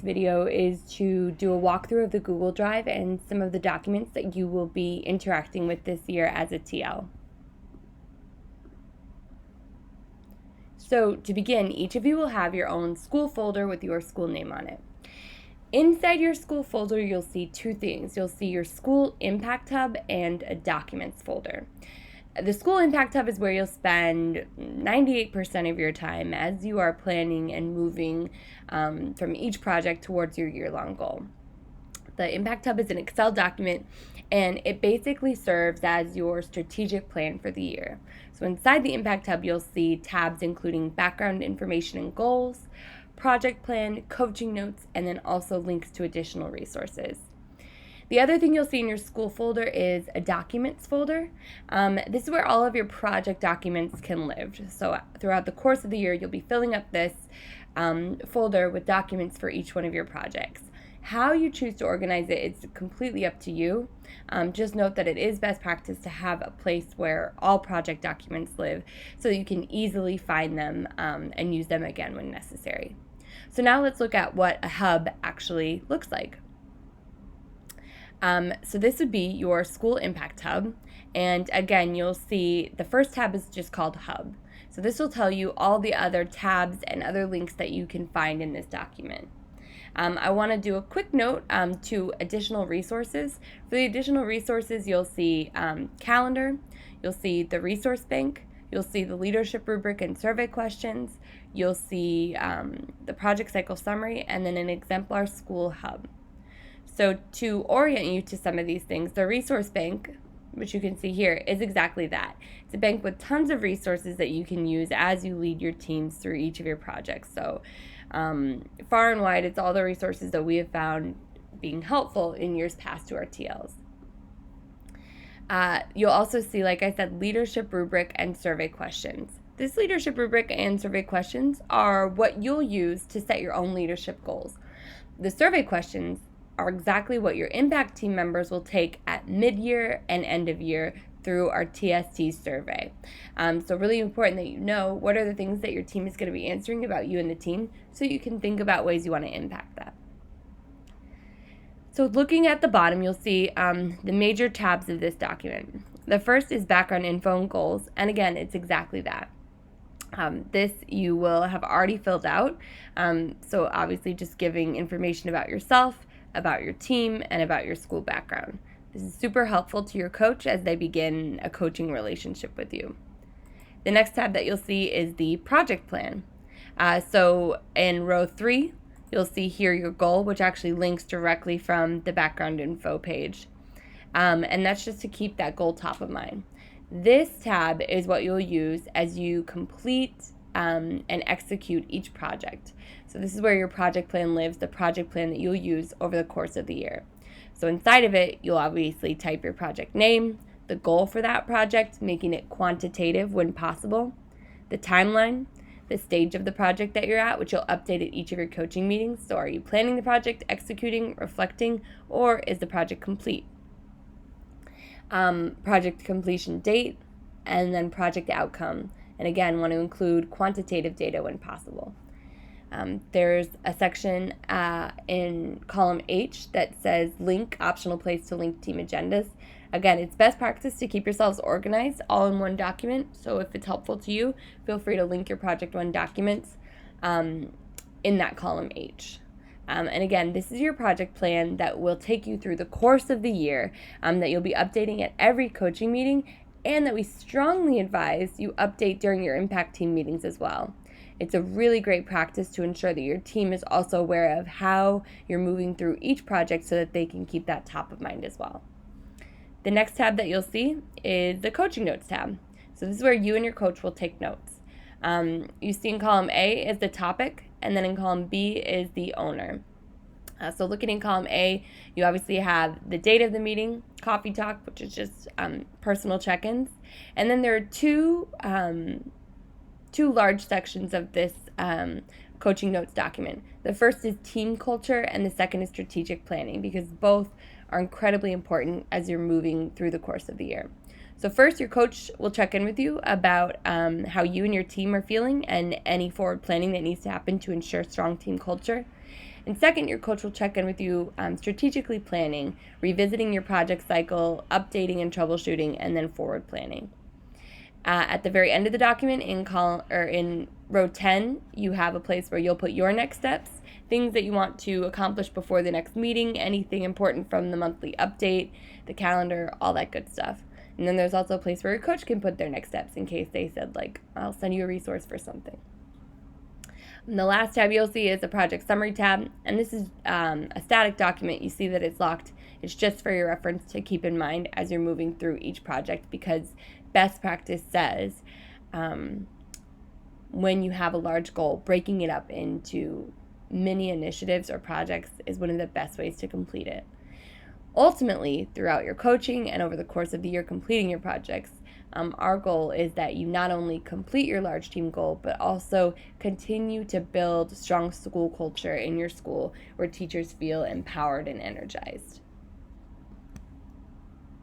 Video is to do a walkthrough of the Google Drive and some of the documents that you will be interacting with this year as a TL. So to begin, each of you will have your own school folder with your school name on it. Inside your school folder, you'll see two things. You'll see your school impact hub and a documents folder. The school impact hub is where you'll spend 98% of your time as you are planning and moving from each project towards your year-long goal. The impact hub is an Excel document, and it basically serves as your strategic plan for the year. So inside the impact hub, you'll see tabs including background information and goals, project plan, coaching notes, and then also links to additional resources. The other thing you'll see in your school folder is a documents folder. This is where all of your project documents can live. So throughout the course of the year, you'll be filling up this folder with documents for each one of your projects. How you choose to organize it is completely up to you. Just note that it is best practice to have a place where all project documents live so that you can easily find them and use them again when necessary. So now let's look at what a hub actually looks like. So this would be your school impact hub, and again you'll see the first tab is just called hub. So this will tell you all the other tabs and other links that you can find in this document. I want to do a quick note to additional resources. For the additional resources, you'll see calendar, you'll see the resource bank, you'll see the leadership rubric and survey questions, you'll see the project cycle summary, and then an exemplar school hub. So to orient you to some of these things, the resource bank, which you can see here, is exactly that. It's a bank with tons of resources that you can use as you lead your teams through each of your projects. So far and wide, it's all the resources that we have found being helpful in years past to our TLs. You'll also see, like I said, leadership rubric and survey questions. This leadership rubric and survey questions are what you'll use to set your own leadership goals. The survey questions are exactly what your impact team members will take at mid-year and end of year through our TST survey. So really important that you know what are the things that your team is going to be answering about you and the team so you can think about ways you want to impact that. So looking at the bottom, you'll see the major tabs of this document. The first is background info and goals, and again, it's exactly that. This you will have already filled out, so obviously just giving information about yourself, about your team, and about your school background. This is super helpful to your coach as they begin a coaching relationship with you. The next tab that you'll see is the project plan. So in row 3, you'll see here your goal, which actually links directly from the background info page. And that's just to keep that goal top of mind. This tab is what you'll use as you complete and execute each project. So this is where your project plan lives, the project plan that you'll use over the course of the year. So inside of it, you'll obviously type your project name, the goal for that project, making it quantitative when possible, the timeline, the stage of the project that you're at, which you'll update at each of your coaching meetings. So are you planning the project, executing, reflecting, or is the project complete? Project completion date, and then project outcome. And again, want to include quantitative data when possible. There's a section in column H that says link, optional place to link team agendas. Again, it's best practice to keep yourselves organized all in one document. So if it's helpful to you, feel free to link your Project 1 documents in that column H. And again, this is your project plan that will take you through the course of the year, that you'll be updating at every coaching meeting, and that we strongly advise you update during your impact team meetings as well. It's a really great practice to ensure that your team is also aware of how you're moving through each project so that they can keep that top of mind as well. The next tab that you'll see is the coaching notes tab. So this is where you and your coach will take notes. You see in column A is the topic, and then in column B is the owner. So looking in column A, you obviously have the date of the meeting, coffee talk, which is just personal check-ins. And then there are two large sections of this coaching notes document. The first is team culture, and the second is strategic planning, because both are incredibly important as you're moving through the course of the year. So first, your coach will check in with you about how you and your team are feeling and any forward planning that needs to happen to ensure strong team culture. And second, your coach will check in with you strategically planning, revisiting your project cycle, updating and troubleshooting, and then forward planning. At the very end of the document in row 10, you have a place where you'll put your next steps, things that you want to accomplish before the next meeting, anything important from the monthly update, the calendar, all that good stuff. And then there's also a place where your coach can put their next steps in case they said, like, I'll send you a resource for something. And the last tab you'll see is the project summary tab, and this is a static document. You see that it's locked. It's just for your reference to keep in mind as you're moving through each project, because best practice says when you have a large goal, breaking it up into mini initiatives or projects is one of the best ways to complete it. Ultimately, throughout your coaching and over the course of the year completing your projects, our goal is that you not only complete your large team goal, but also continue to build strong school culture in your school where teachers feel empowered and energized.